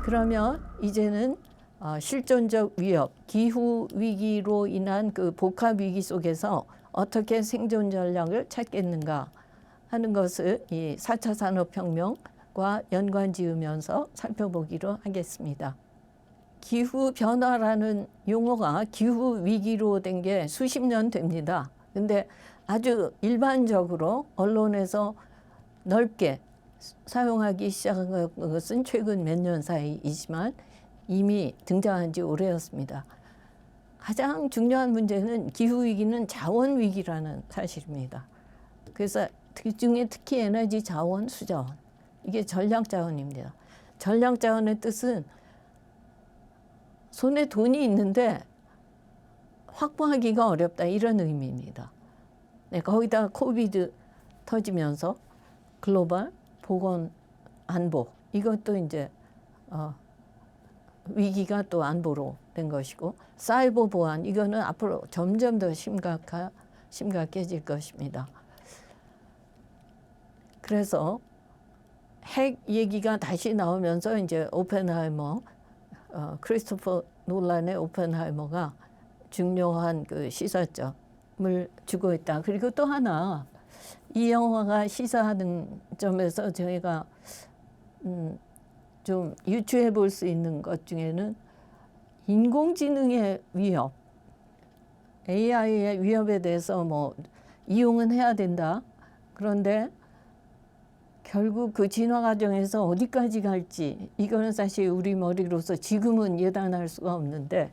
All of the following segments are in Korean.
그러면 이제는 실존적 위협, 기후 위기로 인한 그 복합 위기 속에서 어떻게 생존 전략을 찾겠는가 하는 것을 이 4차 산업혁명과 연관 지으면서 살펴보기로 하겠습니다. 기후 변화라는 용어가 기후 위기로 된 게 수십 년 됩니다. 근데 아주 일반적으로 언론에서 넓게 사용하기 시작한 것은 최근 몇 년 사이이지만 이미 등장한 지 오래였습니다. 가장 중요한 문제는 기후위기는 자원위기라는 사실입니다. 그래서 그중에 특히 에너지 자원, 수자원, 이게 전략자원입니다. 전략자원의 뜻은 손에 돈이 있는데 확보하기가 어렵다, 이런 의미입니다. 네, 거기다 코비드 터지면서 글로벌 보건 안보, 이것도 이제 위기가 또 안보로 된 것이고, 사이버 보안, 이거는 앞으로 점점 더 심각해질 것입니다. 그래서 핵 얘기가 다시 나오면서 이제 오펜하이머, 크리스토퍼 놀란의 오펜하이머가 중요한 그 시사점을 주고 있다. 그리고 또 하나, 이 영화가 시사하는 점에서 저희가 좀 유추해 볼 수 있는 것 중에는 인공지능의 위협, AI의 위협에 대해서 뭐 이용은 해야 된다. 그런데 결국 그 진화 과정에서 어디까지 갈지, 이거는 사실 우리 머리로서 지금은 예단할 수가 없는데,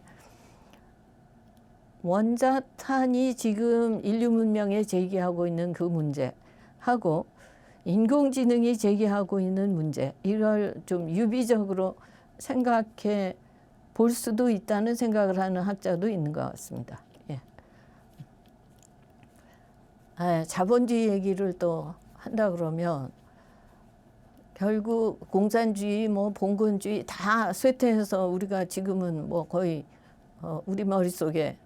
원자탄이 지금 인류 문명에 제기하고 있는 그 문제하고 인공지능이 제기하고 있는 문제, 이걸 좀 유비적으로 생각해 볼 수도 있다는 생각을 하는 학자도 있는 것 같습니다. 예. 자본주의 얘기를 또 한다 그러면 결국 공산주의, 뭐 봉건주의 다 쇠퇴해서 우리가 지금은 뭐 거의 우리 머릿속에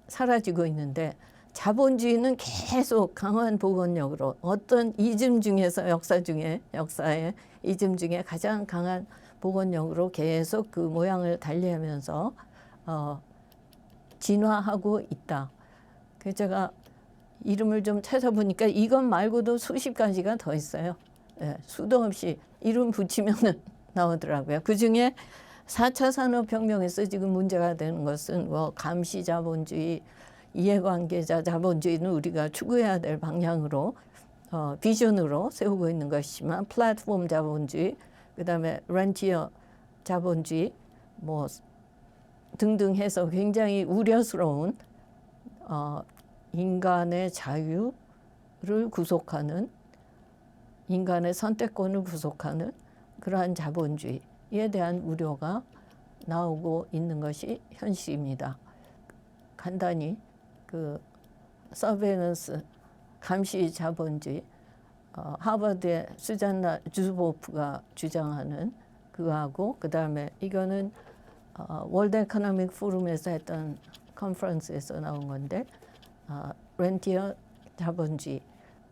사라지고 있는데, 자본주의는 계속 강한 복원력으로 어떤 이즘 중에서 역사의 이즘 중에 가장 강한 복원력으로 계속 그 모양을 달리하면서 진화하고 있다. 그래서 제가 이름을 좀 찾아보니까 이것 말고도 수십 가지가 더 있어요. 예, 수도 없이 이름 붙이면은 나오더라고요. 그중에 4차 산업혁명에서 지금 문제가 되는 것은 뭐 감시 자본주의, 이해관계자 자본주의는 우리가 추구해야 될 방향으로 비전으로 세우고 있는 것이지만, 플랫폼 자본주의, 그다음에 렌티어 자본주의 뭐 등등 해서 굉장히 우려스러운 인간의 자유를 구속하는, 인간의 선택권을 구속하는 그러한 자본주의에 대한 우려가 나오고 있는 것이 현실입니다. 간단히 그 서베일런스, 감시 자본주의, 하버드의 수잔나 주스보프가 주장하는 그거하고, 그다음에 이거는 월드 에코노믹 포럼에서 했던 컨퍼런스에서 나온 건데, 렌티어 자본주의.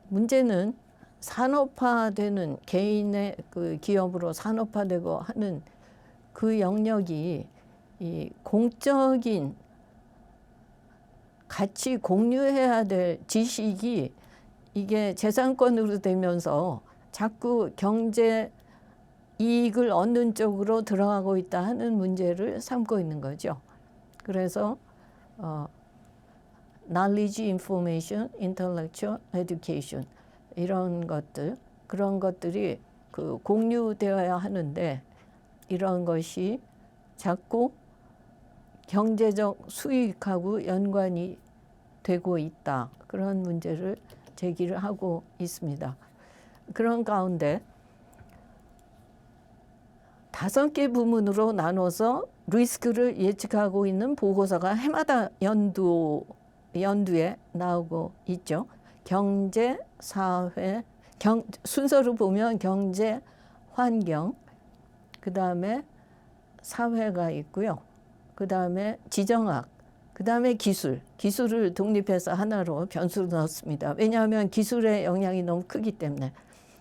문제는 산업화되는, 개인의 그 기업으로 산업화되고 하는 그 영역이 이 공적인 같이 공유해야 될 지식이 이게 재산권으로 되면서 자꾸 경제 이익을 얻는 쪽으로 들어가고 있다 하는 문제를 삼고 있는 거죠. 그래서 knowledge, information, intellectual education, 이런 것들, 그런 것들이 그 공유되어야 하는데, 이런 것이 자꾸 경제적 수익하고 연관이 되고 있다. 그런 문제를 제기를 하고 있습니다. 그런 가운데 5개 부문으로 나눠서 리스크를 예측하고 있는 보고서가 해마다 연두에 나오고 있죠. 경제, 사회, 순서로 보면 경제, 환경, 그 다음에 사회가 있고요. 그 다음에 지정학, 그다음에 기술을 독립해서 하나로 변수로 넣었습니다. 왜냐하면 기술의 영향이 너무 크기 때문에.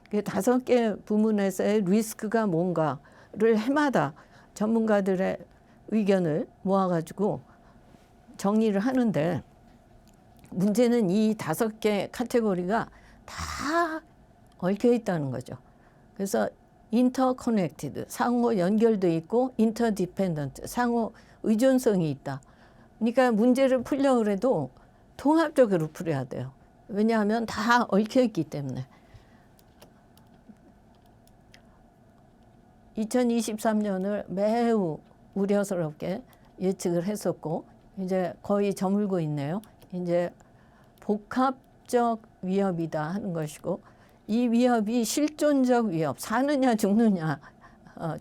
그 5개 부문에서의 리스크가 뭔가를 해마다 전문가들의 의견을 모아가지고 정리를 하는데, 문제는 이 5개 카테고리가 다 얽혀 있다는 거죠. 그래서 인터커넥티드, 상호 연결돼 있고, 인터디펜던트, 상호 의존성이 있다. 그러니까 문제를 풀려고 해도 통합적으로 풀어야 돼요. 왜냐하면 다 얽혀 있기 때문에. 2023년을 매우 우려스럽게 예측을 했었고 이제 거의 저물고 있네요. 이제 복합적 위협이다 하는 것이고, 이 위협이 실존적 위협, 사느냐 죽느냐,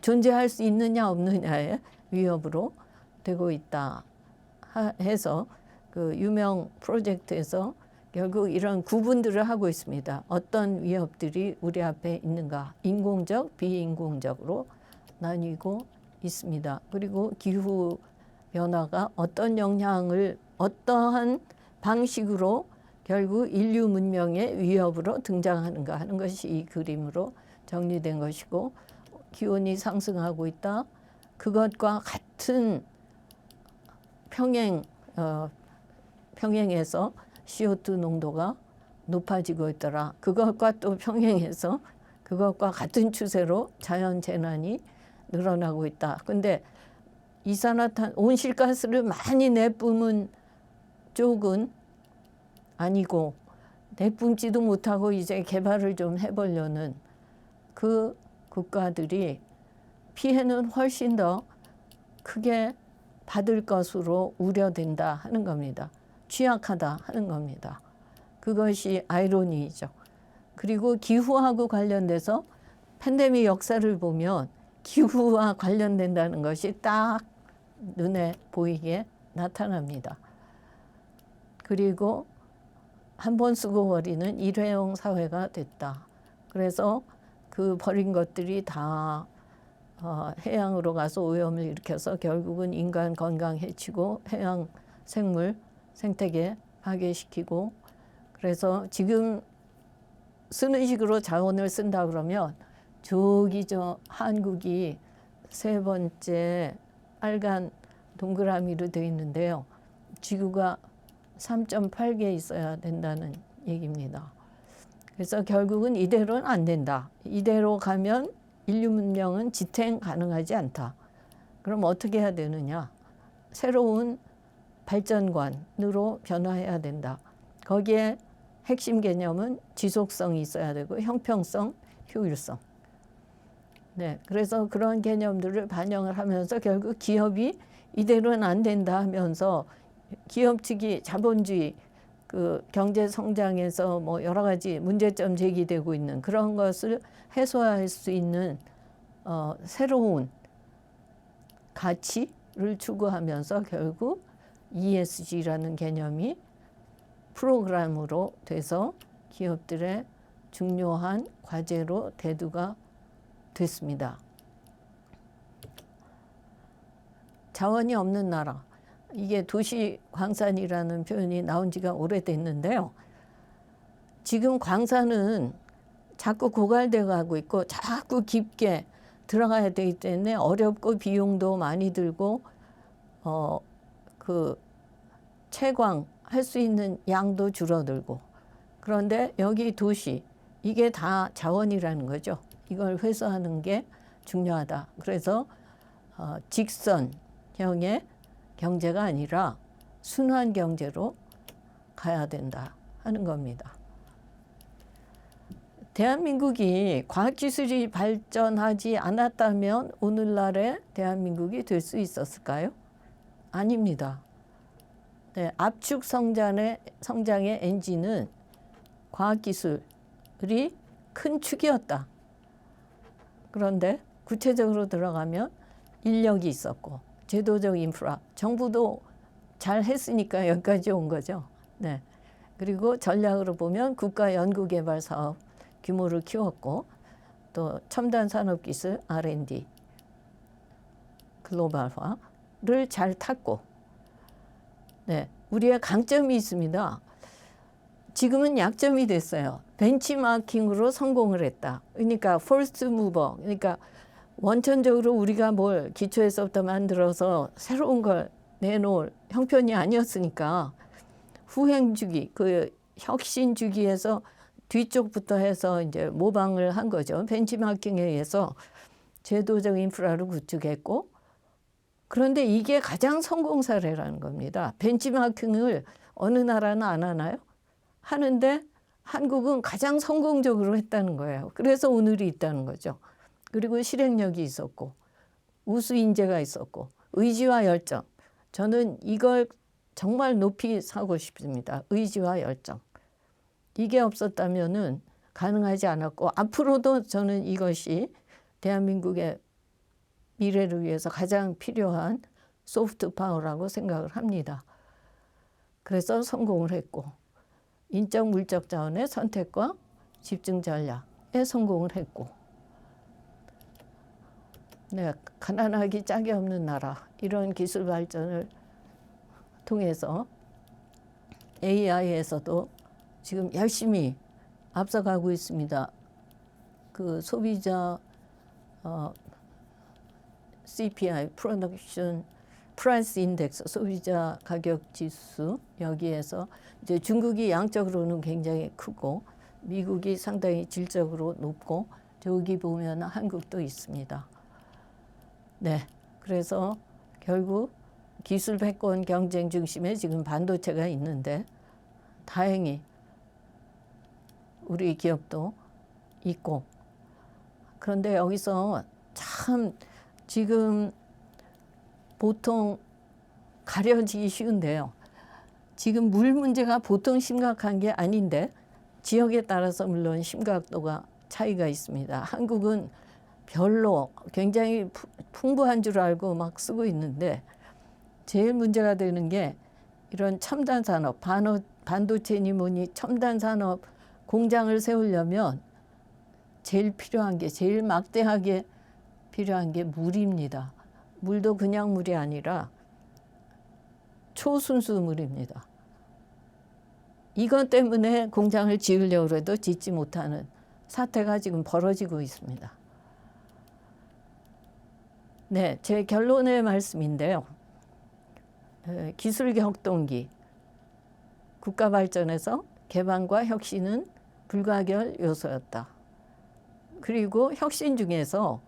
존재할 수 있느냐 없느냐의 위협으로 되고 있다 해서 그 유명 프로젝트에서 결국 이런 구분들을 하고 있습니다. 어떤 위협들이 우리 앞에 있는가, 인공적, 비인공적으로 나뉘고 있습니다. 그리고 기후 변화가 어떤 영향을, 어떠한 방식으로 결국 인류 문명의 위협으로 등장하는가 하는 것이 이 그림으로 정리된 것이고, 기온이 상승하고 있다. 그것과 같은 평행에서 CO2 농도가 높아지고 있더라. 그것과 또 평행해서 그것과 같은 추세로 자연재난이 늘어나고 있다. 근데 이산화탄, 온실가스를 많이 내뿜은 쪽은 아니고, 내뿜지도 못하고 이제 개발을 좀 해보려는 그 국가들이 피해는 훨씬 더 크게 받을 것으로 우려된다 하는 겁니다. 취약하다 하는 겁니다. 그것이 아이러니이죠. 그리고 기후하고 관련돼서 팬데믹 역사를 보면 기후와 관련된다는 것이 딱 눈에 보이게 나타납니다. 그리고 한 번 쓰고 버리는 일회용 사회가 됐다. 그래서 그 버린 것들이 다 해양으로 가서 오염을 일으켜서 결국은 인간 건강 해치고 해양 생물 생태계 파괴시키고, 그래서 지금 쓰는 식으로 자원을 쓴다 그러면 저기 저 한국이 3번째 빨간 동그라미로 되어 있는데요. 지구가 3.8개 있어야 된다는 얘기입니다. 그래서 결국은 이대로는 안 된다. 이대로 가면 인류 문명은 지탱 가능하지 않다. 그럼 어떻게 해야 되느냐? 새로운 발전관으로 변화해야 된다. 거기에 핵심 개념은 지속성이 있어야 되고 형평성, 효율성. 네, 그래서 그런 개념들을 반영을 하면서 결국 기업이 이대로는 안 된다 하면서 기업 측이 자본주의 그 경제 성장에서 뭐 여러 가지 문제점 제기되고 있는 그런 것을 해소할 수 있는 새로운 가치를 추구하면서 결국 ESG라는 개념이 프로그램으로 돼서 기업들의 중요한 과제로 대두가 됐습니다. 자원이 없는 나라, 이게 도시 광산이라는 표현이 나온 지가 오래됐는데요. 지금 광산은 자꾸 고갈돼 가고 있고 자꾸 깊게 들어가야 되기 때문에 어렵고 비용도 많이 들고 그 채광할 수 있는 양도 줄어들고, 그런데 여기 도시, 이게 다 자원이라는 거죠. 이걸 회수하는 게 중요하다. 그래서 직선형의 경제가 아니라 순환 경제로 가야 된다 하는 겁니다. 대한민국이 과학기술이 발전하지 않았다면 오늘날의 대한민국이 될 수 있었을까요? 아닙니다. 네, 압축 성장의 엔진은 과학기술이 큰 축이었다. 그런데 구체적으로 들어가면 인력이 있었고 제도적 인프라, 정부도 잘 했으니까 여기까지 온 거죠. 네. 그리고 전략으로 보면 국가연구개발사업 규모를 키웠고, 또 첨단 산업기술 R&D 글로벌화를 잘 탔고, 네, 우리의 강점이 있습니다. 지금은 약점이 됐어요. 벤치마킹으로 성공을 했다. 그러니까 퍼스트 무버, 그러니까 원천적으로 우리가 뭘 기초에서부터 만들어서 새로운 걸 내놓을 형편이 아니었으니까 후행 주기, 그 혁신 주기에서 뒤쪽부터 해서 이제 모방을 한 거죠. 벤치마킹에 의해서 제도적 인프라를 구축했고, 그런데 이게 가장 성공 사례라는 겁니다. 벤치마킹을 어느 나라는 안 하나요? 하는데 한국은 가장 성공적으로 했다는 거예요. 그래서 오늘이 있다는 거죠. 그리고 실행력이 있었고 우수 인재가 있었고 의지와 열정. 저는 이걸 정말 높이 사고 싶습니다. 의지와 열정. 이게 없었다면은 가능하지 않았고 앞으로도 저는 이것이 대한민국의 미래를 위해서 가장 필요한 소프트 파워라고 생각을 합니다. 그래서 성공을 했고 인적 물적 자원의 선택과 집중 전략에 성공을 했고, 네, 가난하기 짝이 없는 나라 이런 기술 발전을 통해서 AI에서도 지금 열심히 앞서가고 있습니다. 그 소비자 CPI 프로덕션 프라이스 인덱스 소비자 가격 지수 여기에서 이제 중국이 양적으로는 굉장히 크고 미국이 상당히 질적으로 높고 저기 보면 한국도 있습니다. 네, 그래서 결국 기술 패권 경쟁 중심에 지금 반도체가 있는데 다행히 우리 기업도 있고, 그런데 여기서 참 지금 보통 가려지기 쉬운데요. 지금 물 문제가 보통 심각한 게 아닌데 지역에 따라서 물론 심각도가 차이가 있습니다. 한국은 별로 굉장히 풍부한 줄 알고 막 쓰고 있는데 제일 문제가 되는 게 이런 첨단 산업, 반도체니 뭐니 첨단 산업 공장을 세우려면 제일 필요한 게 제일 막대하게 필요한 게 물입니다. 물도 그냥 물이 아니라 초순수 물입니다. 이것 때문에 공장을 지으려고 해도 짓지 못하는 사태가 지금 벌어지고 있습니다. 네, 제 결론의 말씀인데요. 기술 격동기, 국가 발전에서 개방과 혁신은 불가결 요소였다. 그리고 혁신 중에서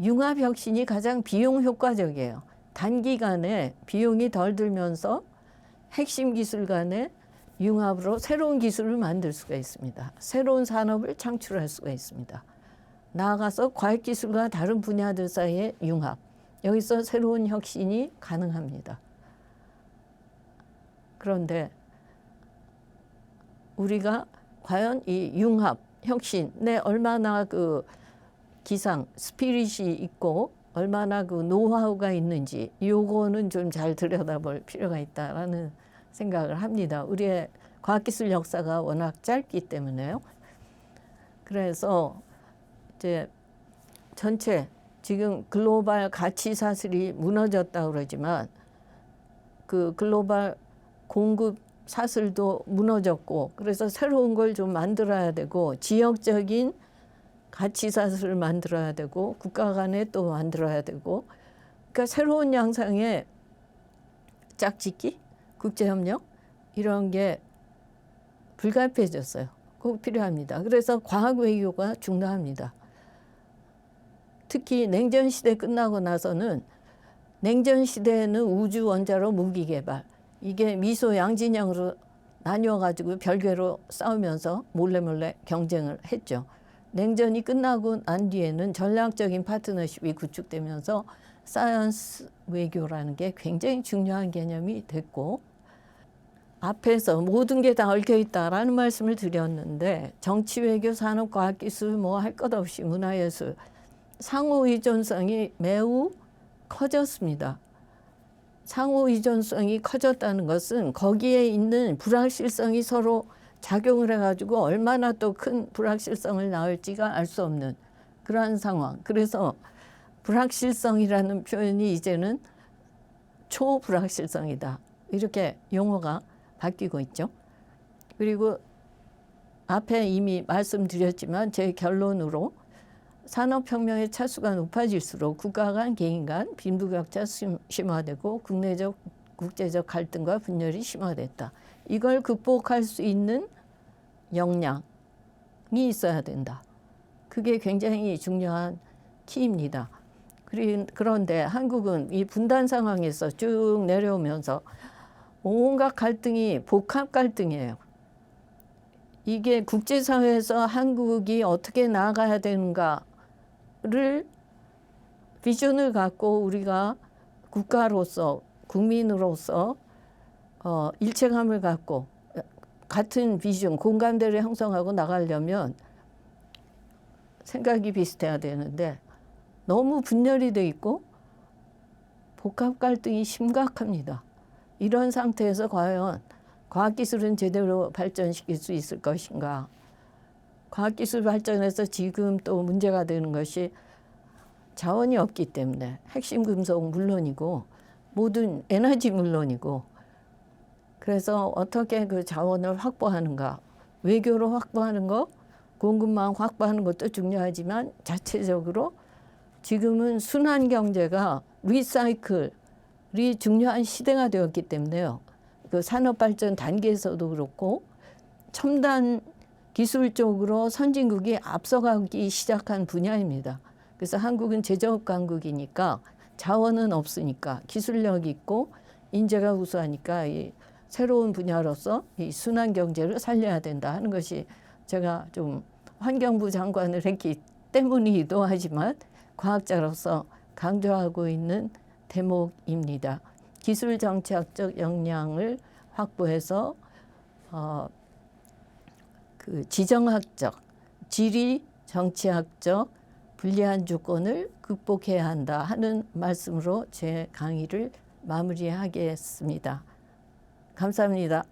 융합 혁신이 가장 비용 효과적이에요. 단기간에 비용이 덜 들면서 핵심 기술 간의 융합으로 새로운 기술을 만들 수가 있습니다. 새로운 산업을 창출할 수가 있습니다. 나아가서 과학기술과 다른 분야들 사이의 융합, 여기서 새로운 혁신이 가능합니다. 그런데 우리가 과연 이 융합, 혁신에 얼마나 그 기상, 스피릿이 있고 얼마나 그 노하우가 있는지 요거는 좀 잘 들여다볼 필요가 있다라는 생각을 합니다. 우리의 과학기술 역사가 워낙 짧기 때문에요. 그래서 이제 전체 지금 글로벌 가치 사슬이 무너졌다고 그러지만 그 글로벌 공급 사슬도 무너졌고 그래서 새로운 걸 좀 만들어야 되고 지역적인 가치 사슬을 만들어야 되고 국가 간에 또 만들어야 되고 그러니까 새로운 양상의 짝짓기, 국제협력 이런 게 불가피해졌어요. 꼭 필요합니다. 그래서 과학 외교가 중요합니다. 특히 냉전 시대 끝나고 나서는 냉전 시대에는 우주 원자로 무기 개발 이게 미소 양진영으로 나뉘어가지고 별개로 싸우면서 몰래 경쟁을 했죠. 냉전이 끝나고 난 뒤에는 전략적인 파트너십이 구축되면서 사이언스 외교라는 게 굉장히 중요한 개념이 됐고 앞에서 모든 게 다 얽혀 있다라는 말씀을 드렸는데 정치 외교 산업 과학기술 뭐 할 것 없이 문화예술 상호 의존성이 매우 커졌습니다. 상호 의존성이 커졌다는 것은 거기에 있는 불확실성이 서로 작용을 해가지고 얼마나 또 큰 불확실성을 낳을지가 알 수 없는 그러한 상황. 그래서 불확실성이라는 표현이 이제는 초불확실성이다. 이렇게 용어가 바뀌고 있죠. 그리고 앞에 이미 말씀드렸지만 제 결론으로 산업혁명의 차수가 높아질수록 국가 간 개인 간 빈부격차 심화되고 국내적 국제적 갈등과 분열이 심화됐다. 이걸 극복할 수 있는 역량이 있어야 된다. 그게 굉장히 중요한 키입니다. 그런데 한국은 이 분단 상황에서 쭉 내려오면서 온갖 갈등이 복합 갈등이에요. 이게 국제사회에서 한국이 어떻게 나아가야 되는가를 비전을 갖고 우리가 국가로서 국민으로서 일체감을 갖고 같은 비전, 공감대를 형성하고 나가려면 생각이 비슷해야 되는데 너무 분열이 돼 있고 복합 갈등이 심각합니다. 이런 상태에서 과연 과학기술은 제대로 발전시킬 수 있을 것인가. 과학기술 발전에서 지금 또 문제가 되는 것이 자원이 없기 때문에 핵심 금속 물론이고 모든 에너지 물론이고 그래서 어떻게 그 자원을 확보하는가. 외교로 확보하는 거, 공급망 확보하는 것도 중요하지만 자체적으로 지금은 순환 경제가 리사이클이 중요한 시대가 되었기 때문에요. 그 산업 발전 단계에서도 그렇고 첨단 기술 쪽으로 선진국이 앞서가기 시작한 분야입니다. 그래서 한국은 제조업 강국이니까 자원은 없으니까 기술력이 있고 인재가 우수하니까 이 새로운 분야로서 이 순환 경제를 살려야 된다 하는 것이 제가 좀 환경부 장관을 했기 때문이기도 하지만 과학자로서 강조하고 있는 대목입니다. 기술 정치학적 역량을 확보해서 그 지정학적, 지리 정치학적 불리한 조건을 극복해야 한다 하는 말씀으로 제 강의를 마무리하겠습니다. 감사합니다.